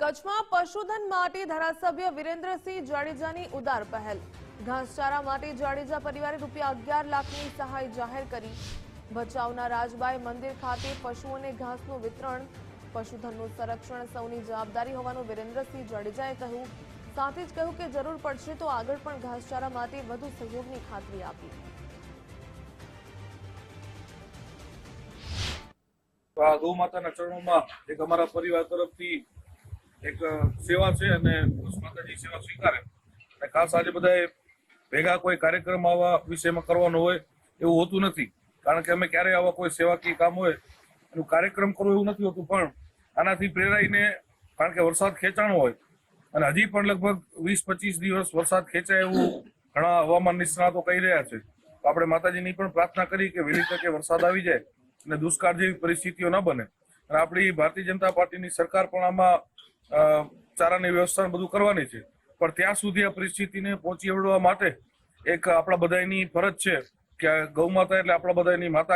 કચ્છમાં પશુધન માટે ધારાસભ્ય વિરેન્દ્રસિંહ જાડેજાની ઉદાર પહેલ। ઘાસચારા માટે જાડેજા પરિવારે ₹11 લાખની સહાય જાહેર કરી। ભચાઉના રાજબાઈ મંદિર ખાતે પશુઓને ઘાસનું વિતરણ। પશુધનનું સંરક્ષણ સૌની જવાબદારી હોવાનું વિરેન્દ્રસિંહ જાડેજાએ કહ્યું। સાથે જ કહ્યું કે જરૂર પડશે તો આગળ પણ ઘાસચારા માટે વધુ સહયોગની ખાતરી આપી। ગૌ માતાના ચરણોમાં એક અમારા પરિવાર તરફથી એક સેવા છે અને માતાજી સેવા સ્વીકારે અને ખાસ આજે બધાએ ભેગા કોઈ કાર્યક્રમ આવા વિષયમાં કરવાનો હોય એવું હોતું નથી, કારણ કે અમે ક્યારેય આવા કોઈ સેવાકીય કામ હોય એનું કાર્યક્રમ કરવો એવું નથી હોતું, પણ આનાથી પ્રેરાઈને, કારણ કે વરસાદ ખેંચાણો હોય અને હજી પણ લગભગ 20-25 દિવસ વરસાદ ખેંચાય એવું ઘણા હવામાન નિષ્ણાતો કહી રહ્યા છે, તો આપણે માતાજીની પણ પ્રાર્થના કરી કે વહેલી તકે વરસાદ આવી જાય અને દુષ્કાળ જેવી પરિસ્થિતિઓ ન બને। અને આપણી ભારતીય જનતા પાર્ટીની સરકાર પણ આમાં ચારાની વ્યવસ્થા બધું કરવાની છે, પણ ત્યાં સુધી આ પરિસ્થિતિને પહોંચી વળવા માટે એક આપણા બધાની ફરજ છે કે ગૌ માતા એટલે આપણા બધાની માતા